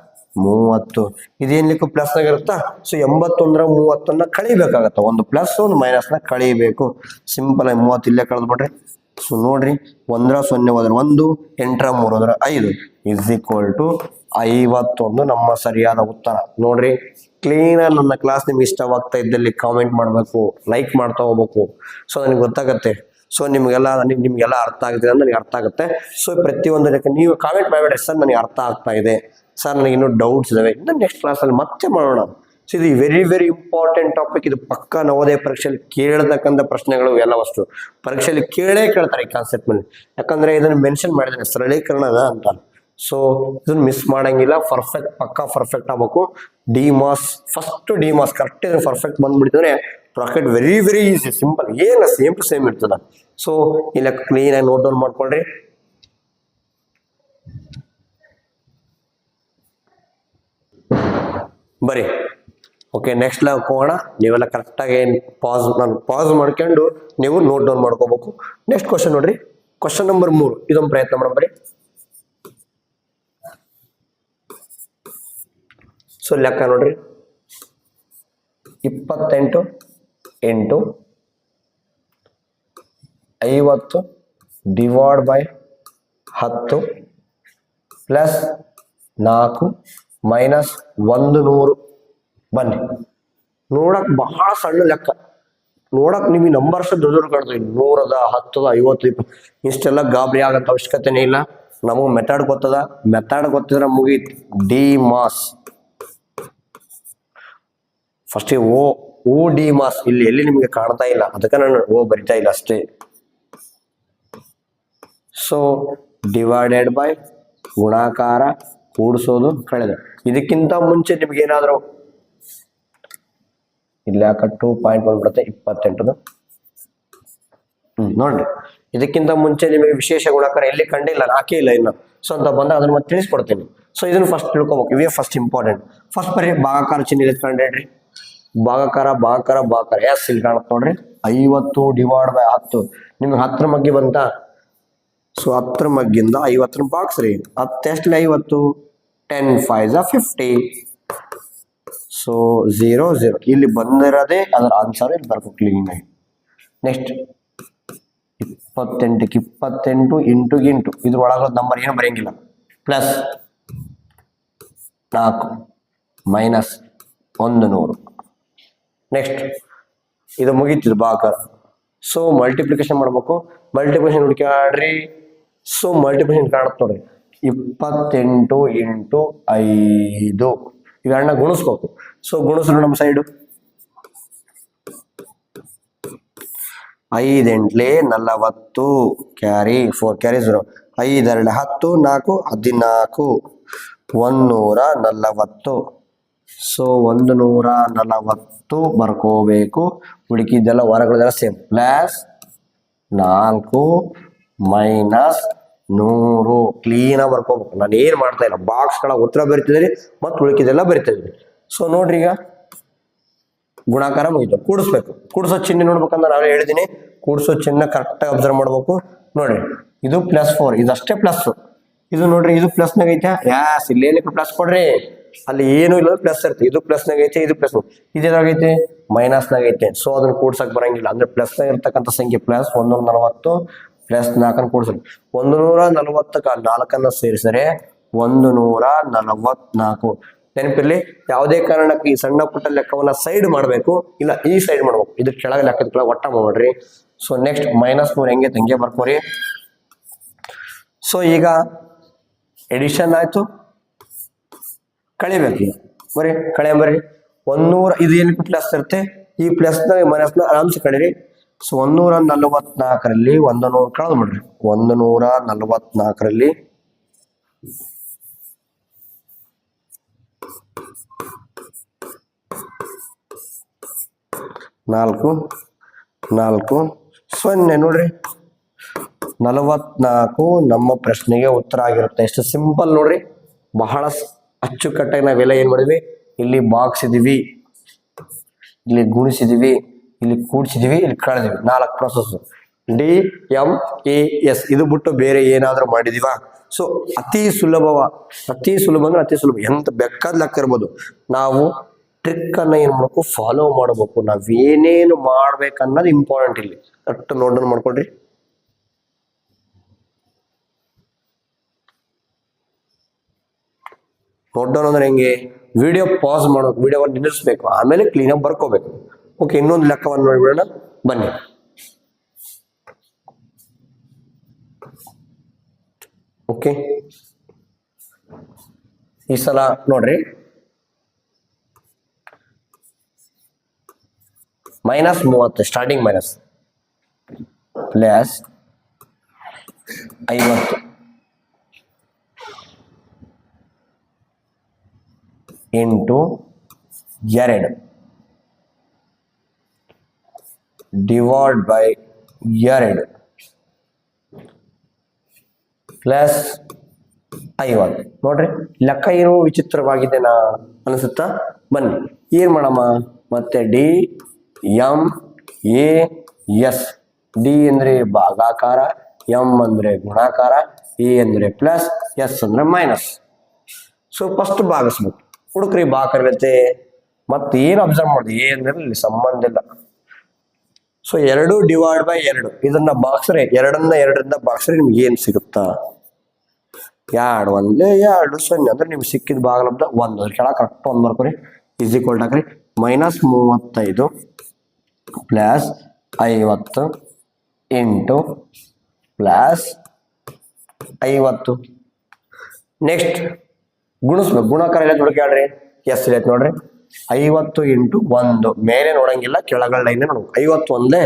30. ಇದೇನ್ಲಿಕ್ಕೂ ಪ್ಲಸ್ ಆಗಿರುತ್ತಾ. ಸೊ 81 30ನ್ನ ಕಳಿಬೇಕಾಗತ್ತ, ಒಂದು ಪ್ಲಸ್ ಒಂದು ಮೈನಸ್ ನ ಕಳಿಬೇಕು. ಸಿಂಪಲ್ ಆಗಿ 30 ಇಲ್ಲೇ ಕಳೆದ್ಬಿಡ್ರಿ. ಸೊ ನೋಡ್ರಿ, 1 0 ಹೋದ್ರೆ 1, 8 3 ಹೋದ್ರೆ 5 ಇಸ್ ಈಕ್ವಲ್ ಟು 51 ನಮ್ಮ ಸರಿಯಾದ ಉತ್ತರ. ನೋಡ್ರಿ, ಕ್ಲೀನ್ ಆಗಿ ನನ್ನ ಕ್ಲಾಸ್ ನಿಮ್ಗೆ ಇಷ್ಟವಾಗ್ತಾ ಇದ್ದಲ್ಲಿ ಕಾಮೆಂಟ್ ಮಾಡಬೇಕು, ಲೈಕ್ ಮಾಡ್ತಾ ಹೋಗ್ಬೇಕು. ಸೊ ನನಗೆ ಗೊತ್ತಾಗತ್ತೆ. ಸೊ ನಿಮ್ಗೆಲ್ಲ ಅರ್ಥ ಆಗಿದೆ ಅಂದ್ರೆ ನನಗೆ ಅರ್ಥ ಆಗುತ್ತೆ. ಸೊ ಪ್ರತಿಯೊಂದಕ್ಕೆ ನೀವು ಕಾಮೆಂಟ್ ಮಾಡಬೇಡಿ, ಸರ್ ನನಗೆ ಅರ್ಥ ಆಗ್ತಾ ಇದೆ, ಸರ್ ನನಗೆ ಇನ್ನೂ ಡೌಟ್ಸ್ ಇದಾವೆ, ಇನ್ನು ನೆಕ್ಸ್ಟ್ ಕ್ಲಾಸಲ್ಲಿ ಮತ್ತೆ ಮಾಡೋಣ. ಸೊ ಇದು ವೆರಿ ವೆರಿ ಇಂಪಾರ್ಟೆಂಟ್ ಟಾಪಿಕ್. ಇದು ಪಕ್ಕ ನವೋದಯ ಪರೀಕ್ಷೆಯಲ್ಲಿ ಕೇಳತಕ್ಕಂಥ ಪ್ರಶ್ನೆಗಳು ಎಲ್ಲವಷ್ಟು ಪರೀಕ್ಷೆಯಲ್ಲಿ ಕೇಳ್ತಾರೆ ಈ ಕಾನ್ಸೆಪ್ಟ್ ಮೇಲೆ. ಯಾಕಂದ್ರೆ ಇದನ್ನು ಮೆನ್ಷನ್ ಮಾಡಿದ್ದೇನೆ, ಸರಳೀಕರಣದ ಅಂತ. ಸೊ ಇದನ್ನ ಮಿಸ್ ಮಾಡಂಗಿಲ್ಲ. ಪರ್ಫೆಕ್ಟ್, ಪಕ್ಕ ಪರ್ಫೆಕ್ಟ್ ಆಗ್ಬೇಕು. DMAS first, DMAS correct ಇದನ್ನ ಪರ್ಫೆಕ್ಟ್ ಬಂದ್ಬಿಟ್ಟಿದ್ರೆ bracket very very easy, simple, ಏನ ಸೇಮ್ ಟು ಸೇಮ್ ಇರ್ತದ. ಸೊ ಇಲ್ಲ ಕ್ಲೀನ್ ಆಗಿ ನೋಟ್ ಡೌನ್ ಮಾಡ್ಕೊಳ್ರಿ. ಬರೀ ಓಕೆ, ನೆಕ್ಸ್ಟ್ ಲೆವೆಲ್ ಹೋಗೋಣ. ನೀವೆಲ್ಲ ಕರೆಕ್ಟಾಗಿ ನಾನು ಪಾಸ್ ಮಾಡ್ಕೊಂಡು ನೀವು ನೋಟ್ ಡೌನ್ ಮಾಡ್ಕೋಬೇಕು. ನೆಕ್ಸ್ಟ್ ಕ್ವಶನ್ ನೋಡ್ರಿ, ಕ್ವಶನ್ ನಂಬರ್ 3. ಇದೊಂದು ಪ್ರಯತ್ನ ಮಾಡೋಣ ಬರೀ. ಸೊ ಲೆಕ್ಕ ನೋಡ್ರಿ, 28 8 50 ಡಿವೈಡ್ ಬೈ 10 ಪ್ಲಸ್ 4 ಮೈನಸ್ 100. ಬನ್ನಿ, ನೋಡಕ್ ಬಹಳ ಸಣ್ಣ ಲೆಕ್ಕ. ನೋಡಕ್ ನಿಮಗೆ ನಂಬರ್ ಅಷ್ಟು ದೊಡ್ಡ ಕಾಣ್ತೀವಿ, 100 10 50 20. ಇಷ್ಟೆಲ್ಲ ಗಾಬರಿ ಆಗಂತ ಅವಶ್ಯಕತೆನೇ ಇಲ್ಲ. ನಮಗೆ ಮೆಥಡ್ ಗೊತ್ತಿದ್ರೆ ಮುಗೀತು. DMAS first oh DMAS ಇಲ್ಲಿ ಎಲ್ಲಿ ನಿಮಗೆ ಕಾಣ್ತಾ ಇಲ್ಲ, ಅದಕ್ಕೆ ನಾನು ಓ ಬರಿತಾ ಇಲ್ಲ ಅಷ್ಟೇ. ಸೊ ಡಿವೈಡೆಡ್ ಬೈ ಗುಣಾಕಾರ ಕೂಡಿಸೋದು ಕಳೆದು. ಇದಕ್ಕಿಂತ ಮುಂಚೆ ನಿಮ್ಗೆ ಏನಾದ್ರು ಇಲ್ಲ ಕಟ್ಟು ಪಾಯಿಂಟ್ ಬಂದ್ಬಿಡುತ್ತೆ 28. ನೋಡ್ರಿ, ಇದಕ್ಕಿಂತ ಮುಂಚೆ ನಿಮಗೆ ವಿಶೇಷ ಗುಣಾಕಾರ ಎಲ್ಲಿ ಕಂಡಿಲ್ಲ, ಹಾಕೇ ಇಲ್ಲ ಇನ್ನು. ಸೊ ಅಂತ ಬಂದಾಗ ಅದನ್ನ ಮತ್ತೆ ತಿಳಿಸ್ಕೊಡ್ತೀನಿ. ಸೊ ಇದನ್ನ ಫಸ್ಟ್ ತಿಳ್ಕೊಬೇಕು, ಇವೇ ಫಸ್ಟ್ ಇಂಪಾರ್ಟೆಂಟ್. ಫಸ್ಟ್ ಬರೀ ಭಾಗಾಕಾರ ಚಿಹ್ನೆ ಕಂಡ್ರಿ, ಭಾಗಾಕಾರ ಭಾಗಾಕಾರ ಭಾಗಾಕಾರ ಎಸ್ ಇಲ್ಲಿ ಕಾಣುತ್ತೆ ನೋಡ್ರಿ. 50 ಡಿವೈಡ್ ಬೈ 10 ನಿಮ್ಗೆ 10 ಮಗ್ಗಿ ಬಂತ. ಸೊ 10 ಮಗ್ಗಿಂದ 50 ಬಾಕ್ಸ್ರಿ. 10 ಎಷ್ಟಲ್ಲಿ 50, 10 5 50. ಸೊ 0 0 ಇಲ್ಲಿ ಬಂದಿರೋದೇ ಅದರ ಆನ್ಸರ್ ಇಲ್ಲಿ ಬರ್ಕೊ ಕ್ಲೀನ್ ಆಗಿ. ನೆಕ್ಸ್ಟ್ 28ಕ್ಕೆ 28 ಇಂಟು ಇದ್ರ ಒಳಗ ನಂಬರ್ ಏನು ಬರೆಯಂಗಿಲ್ಲ. Plus 4 minus 100. ನೆಕ್ಸ್ಟ್ ಇದು ಮುಗೀತಿದ್ದು ಭಾಗಾಕಾರ. ಸೊ ಮಲ್ಟಿಪ್ಲಿಕೇಶನ್ ಮಾಡ್ಬೇಕು. ಮಲ್ಟಿಪ್ಲಿಕೇಶನ್ ಹುಡುಕಾಡ್ರಿ. ಸೊ ಮಲ್ಟಿಪ್ಲಿಕೇಶನ್ ಕಾಣುತ್ತೆ ನೋಡ್ರಿ, 28 ಇಂಟು 5 ಇವೆರಡನ್ನ ಗುಣಿಸ್ಬೇಕು. ಸೊ ಗುಣಿಸ್ರು ನಮ್ಮ ಸೈಡು 5 8 40 ಕ್ಯಾರಿ 4 ಕ್ಯಾರಿ 0 5 2 10 4 14 140. ಸೊ 140 ಬರ್ಕೋಬೇಕು. ಹುಡುಕಿದ್ದೆಲ್ಲ ಹೊರಗಡೆಲ್ಲ ಸೇಮ್. ಪ್ಲಸ್ 4 ಮೈನಸ್ 100 ಕ್ಲೀನಾಗಿ ಬರ್ಕೋಬೇಕು. ನಾನು ಏನು ಮಾಡ್ತಾ ಇಲ್ಲ, ಬಾಕ್ಸ್ಗಳ ಉತ್ತರ ಬರಿತಿದ್ದೀರಿ ಮತ್ತು ಉಳಿಕಿದೆಲ್ಲ ಬರಿತಿದ್ದೀರಿ. ಸೊ ನೋಡ್ರಿ, ಈಗ ಗುಣಾಕಾರ ಮುಗಿತು. ಕೂಡಿಸ್ಬೇಕು. ಕೂಡಿಸೋ ಚಿಹ್ನೆ ನೋಡ್ಬೇಕಂದ್ರೆ ನಾನು ಹೇಳಿದ್ದೀನಿ, ಕೂಡಿಸೋ ಚಿಹ್ನೆ ಕರೆಕ್ಟಾಗಿ ಅಬ್ಸರ್ವ್ ಮಾಡ್ಬೇಕು. ನೋಡ್ರಿ, ಇದು +4 ಇದಷ್ಟೇ ಪ್ಲಸ್. ಇದು ನೋಡ್ರಿ, ಇದು ಪ್ಲಸ್ನಾಗ ಐತೆ. ಯಾಸ್ ಇಲ್ಲಿ ಏನಕ್ಕೆ ಪ್ಲಸ್ ಕೊಡ್ರಿ, ಅಲ್ಲಿ ಏನು ಇಲ್ಲ ಪ್ಲಸ್ ಇರುತ್ತೆ. ಇದು ಪ್ಲಸ್ನಾಗ ಐತೆ, ಇದು ಪ್ಲಸ್. ಇದೇನಾಗೈತೆ ಮೈನಸ್ನಾಗ ಐತೆ. ಸೊ ಅದನ್ನ ಕೂಡ್ಸಕ್ ಬರಂಗಿಲ್ಲ. ಅಂದ್ರೆ ಪ್ಲಸ್ನಾಗ ಇರ್ತಕ್ಕಂಥ ಸಂಖ್ಯೆ ಪ್ಲಸ್ 140 ಪ್ಲಸ್ 4 ಕೂಡಿಸ್ರಿ. 140ಕ್ಕೆ 4 ಸೇರಿಸರೆ 144. ನೆನಪಿರ್ಲಿ, ಯಾವುದೇ ಕಾರಣಕ್ಕೆ ಈ ಸಣ್ಣ ಪುಟ್ಟ ಲೆಕ್ಕವನ್ನ ಸೈಡ್ ಮಾಡಬೇಕು, ಇಲ್ಲ ಈ ಸೈಡ್ ಮಾಡ್ಬೇಕು. ಇದು ಕೆಳಗೆ ಲೆಕ್ಕದ ಕೆಳಗೆ ಒಟ್ಟ ಮಾಡ್ರಿ. ಸೊ ನೆಕ್ಸ್ಟ್ -3 ಹೆಂಗೆ ತಂಗೆ ಬರ್ಕೋರಿ. ಸೊ ಈಗ ಎಡಿಷನ್ ಆಯ್ತು, ಕಳಿಬೇಕು. ಈಗ ಬರ್ರಿ ಕಳೆ ಬರ್ರಿ. 100 ಇದು ಏನಕ್ಕೆ ಪ್ಲಸ್ ಇರುತ್ತೆ, ಈ ಪ್ಲಸ್ನ ಮೈನಸ್ನ ಆರಾಮ್ಸೆ ಕಳೀರಿ. ಸೊ 144ರಲ್ಲಿ 100 ಕಳೆದು ಬಿಡ್ರಿ. 144ರಲ್ಲಿ 4 4 0 ನೋಡ್ರಿ. 44 ನಮ್ಮ ಪ್ರಶ್ನೆಗೆ ಉತ್ತರ ಆಗಿರುತ್ತೆ. ಎಷ್ಟು ಸಿಂಪಲ್ ನೋಡ್ರಿ, ಬಹಳ ಅಚ್ಚುಕಟ್ಟಾಗಿ ನಾವೆಲ್ಲ ಏನ್ ಮಾಡಿದ್ವಿ, ಇಲ್ಲಿ ಬಾಕ್ಸ್ ಇದೀವಿ, ಇಲ್ಲಿ ಗುಣಿಸಿದೀವಿ, ಇಲ್ಲಿ ಕೂಡಿಸಿದೀವಿ, ಇಲ್ಲಿ ಕಳೆದಿವಿ. 4 ಪ್ರೊಸೆಸ್. DMAS ಇದು ಬಿಟ್ಟು ಬೇರೆ ಏನಾದ್ರೂ ಮಾಡಿದೀವಾ? ಸೊ ಅತಿ ಸುಲಭ ಅಂದ್ರೆ ಅತಿ ಸುಲಭ, ಎಂತ ಬೇಕಾದ ಲೆಕ್ಕ ಇರ್ಬೋದು. ನಾವು ಟ್ರಿಕ್ ಅನ್ನ ಏನ್ ಮಾಡ್ಬೇಕು, ಫಾಲೋ ಮಾಡಬೇಕು. ನಾವೇನೇನು ಮಾಡ್ಬೇಕನ್ನೋದು ಇಂಪಾರ್ಟೆಂಟ್. ಇಲ್ಲಿ ಕರೆಕ್ಟ್ ನೋಟ್ ಡೌನ್ ಮಾಡ್ಕೊಳ್ರಿ. ನೋಟ್ ಡೌನ್ ಅಂದ್ರೆ ಹೆಂಗೆ, ವಿಡಿಯೋ ಪಾಸ್ ಮಾಡ್ಬೇಕು, ವಿಡಿಯೋವನ್ನು ನಿಲ್ಲಿಸ್ಬೇಕು, ಆಮೇಲೆ ಕ್ಲೀನಾಗಿ ಬರ್ಕೋಬೇಕು. ಓಕೆ, ಇನ್ನೊಂದು ಲೆಕ್ಕವನ್ನು ನೋಡ್ಬಿಡೋಣ ಬನ್ನಿ. ಓಕೆ, ಈ ಸಲ ನೋಡ್ರಿ, -30 starting minus plus 50 into 2 divide by 2 plus 50. ನೋಡ್ರಿ, ಲೆಕ್ಕ ಏನು ವಿಚಿತ್ರವಾಗಿದೆ ಅನಿಸುತ್ತಾ? ಬನ್ನಿ ಏನ್ ಮಾಡಮ್ಮ, ಮತ್ತೆ DMAS. ಡಿ ಅಂದ್ರೆ ಭಾಗಾಕಾರ, ಎಂ ಅಂದ್ರೆ ಗುಣಾಕಾರ, ಎ ಅಂದ್ರೆ ಪ್ಲಸ್, ಎಸ್ ಅಂದ್ರೆ ಮೈನಸ್. ಸೊ ಫಸ್ಟ್ ಭಾಗಿಸ್ಬೇಕು. ಹುಡುಕ್ರಿ ಭಾಗಾಕಾರ ಇರುತ್ತೆ. ಮತ್ತೆ ಏನು ಅಬ್ಸರ್ವ್ ಮಾಡಿ, ಎ ಅಂದ್ರೆ ಇಲ್ಲಿ ಸಂಬಂಧ ಇಲ್ಲ. ಸೊ 2 ಡಿವೈಡ್ ಬೈ 2 ಇದನ್ನ ಬಾಕ್ಸ್ರೆ, 2ನ್ನ 2ರಿಂದ ಬಾಕ್ಸ್ರೆ ನಿಮ್ಗೆ ಏನ್ ಸಿಗುತ್ತಾ? 2 1 2 0 ಅಂದ್ರೆ ನಿಮ್ಗೆ ಸಿಕ್ಕಿದ ಭಾಗಲಬ್ಧ 1. ಅದ್ರ ಕೆಳಗೆ ಕರೆಕ್ಟ್ 1 ಬರ್ಕೋರಿ. ಈಸ್ ಈಕ್ವಲ್ ಹಾಕ್ರಿ. -35 ಪ್ಲಸ್ 50 ಇಂಟು ಪ್ಲಸ್ 50. ನೆಕ್ಸ್ಟ್ ಗುಣಿಸ್ಬೇಕು. ಗುಣಾಕಾರ ಎಲ್ಲ ಹುಡುಕಾಡ್ರಿ. ಎಸ್ ಇಲ್ಲ ನೋಡ್ರಿ. 50 ಇಂಟು 1 ಮೇಲೆ ನೋಡಂಗಿಲ್ಲ, ಕೆಳಗಡೆ ಲೈನ್ ನೋಡ್ಬೇಕು. 50 ಒಂದೇ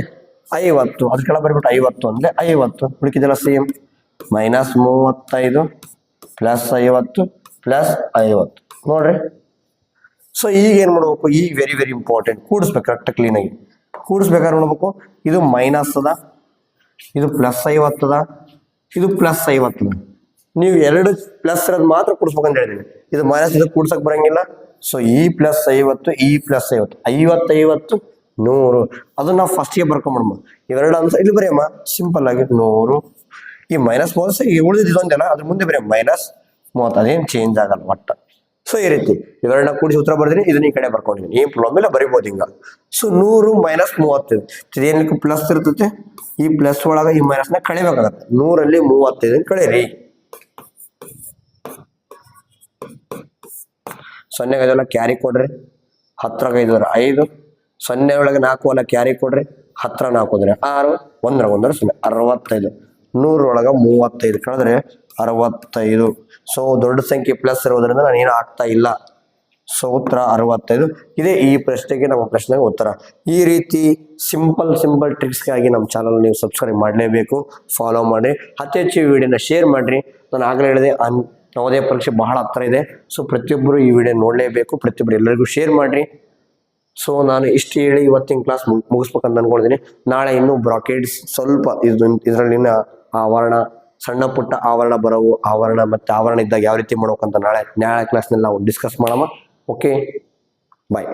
50, ಅದ್ರ ಕೆಳಗೆ ಬರ್ಬಿಟ್ಟು 50 ಒಂದೇ 50, ಹುಡುಕಿದೆಲ್ಲ ಸೇಮ್. -35 ಪ್ಲಸ್ 50 ಪ್ಲಸ್ 50 ನೋಡ್ರಿ. ಸೊ ಈಗ ಏನ್ ಮಾಡ್ಬೇಕು, ಈಗ ವೆರಿ ವೆರಿ ಇಂಪಾರ್ಟೆಂಟ್, ಕೂಡಿಸ್ಬೇಕು ಕರೆಕ್ಟ್ ಕ್ಲೀನಾಗಿ. ಕೂಡಿಸ್ಬೇಕಾದ್ರೆ ನೋಡ್ಬೇಕು, ಇದು ಮೈನಸ್ ಅದ, ಇದು ಪ್ಲಸ್ 50 ಅದ, ಇದು ಪ್ಲಸ್ 50 ಅದ. ನೀವು ಎರಡು ಪ್ಲಸ್ ಇರೋದು ಮಾತ್ರ ಕೂಡಿಸ್ಬೇಕಂತ ಹೇಳಿದೀನಿ, ಇದು ಮೈನಸ್ ಇದು ಕೂಡ್ಸಕ್ ಬರಂಗಿಲ್ಲ. ಸೊ ಈ ಪ್ಲಸ್ 50 ಈ ಪ್ಲಸ್ 50, 50 50 100, ಅದನ್ನ ನಾವು ಫಸ್ಟಿಗೆ ಬರ್ಕೊಂಡ್ಬಿಡಮ್ಮ. ಇವೆರಡು ಅಂಶ ಇಲ್ಲಿ ಬರೆಯಮ್ಮ ಸಿಂಪಲ್ ಆಗಿ 100. ಈ ಮೈನಸ್ ಮೋಸ ಈ ಉಳಿದಿದ್ದು ಇದೊಂದಲ್ಲ, ಅದ್ರ ಮುಂದೆ ಬರೆಯಮ್ಮ -30, ಅದೇನು ಚೇಂಜ್ ಆಗಲ್ಲ ಒಟ್ಟ. ಸೊ ಈ ರೀತಿ ಇವೆರಡನ್ನ ಕೂಡಿಸಿ ಉತ್ತರ ಬರ್ತೀನಿ, ಇದನ್ನ ಈ ಕಡೆ ಬರ್ಕೊಂಡಿದ್ದೀನಿ, ಏನ್ ಪ್ರಾಬ್ಲಮ್ ಇಲ್ಲ, ಬರಿಬೋದು ಹಿಂಗ. ಸೊ 100 - 30 ಏನಕ್ಕೆ ಪ್ಲಸ್ ಇರ್ತೈತೆ, ಈ ಪ್ಲಸ್ ಒಳಗ ಈ ಮೈನಸ್ನ ಕಳಿಬೇಕಾಗತ್ತೆ. 100ರಲ್ಲಿ 35 ಕಳೀರಿ. 0 5 ಕ್ಯಾರಿ ಕೊಡ್ರಿ, 10 5 5, 0 ಒಳಗೆ 4 ಅಲ್ಲ ಕ್ಯಾರಿ ಕೊಡ್ರಿ, 10 4 6, 1 1 0, 65. 100 ಒಳಗ 35 ಕಳೆದ್ರೆ 65. ಸೊ ದೊಡ್ಡ ಸಂಖ್ಯೆ ಪ್ಲಸ್ ಇರೋದ್ರಿಂದ ನಾನು ಏನು ಆಗ್ತಾ ಇಲ್ಲ. ಸೊ ಉತ್ತರ 65. ಇದೇ ಈ ಪ್ರಶ್ನೆಗೆ ನಮ್ಮ ಪ್ರಶ್ನೆಗೆ ಉತ್ತರ. ಈ ರೀತಿ ಸಿಂಪಲ್ ಟ್ರಿಕ್ಸ್ಗಾಗಿ ನಮ್ಮ ಚಾನಲ್ ನೀವು ಸಬ್ಸ್ಕ್ರೈಬ್ ಮಾಡಲೇಬೇಕು, ಫಾಲೋ ಮಾಡಿ, ಅತಿ ಹೆಚ್ಚು ವಿಡಿಯೋನ ಶೇರ್ ಮಾಡಿರಿ. ನಾನು ಆಗಲೇ ಹೇಳಿದೆ ನವೋದಯ ಪರೀಕ್ಷೆ ಬಹಳ ಹತ್ರ ಇದೆ. ಸೊ ಪ್ರತಿಯೊಬ್ಬರು ಈ ವಿಡಿಯೋ ನೋಡಲೇಬೇಕು, ಪ್ರತಿಯೊಬ್ಬರು ಎಲ್ಲರಿಗೂ ಶೇರ್ ಮಾಡಿರಿ. ಸೊ ನಾನು ಇಷ್ಟು ಹೇಳಿ ಇವತ್ತಿನ ಕ್ಲಾಸ್ ಮುಗಿಸ್ಬೇಕಂತ ಅನ್ಕೊಂಡಿದ್ದೀನಿ. ನಾಳೆ ಇನ್ನೂ ಬ್ರಾಕೆಟ್ಸ್ ಸ್ವಲ್ಪ ಇದರಲ್ಲಿನ ಆವರಣ, ಸಣ್ಣ ಪುಟ್ಟ ಆವರಣ ಬರೋವು, ಆವರಣ ಮತ್ತೆ ಆವರಣ ಇದ್ದಾಗ ಯಾವ ರೀತಿ ಮಾಡ್ಬೇಕಂತ ನಾಳೆ ಕ್ಲಾಸ್ನಲ್ಲಿ ನಾವು ಡಿಸ್ಕಸ್ ಮಾಡೋಣ. ಓಕೆ, ಬಾಯ್.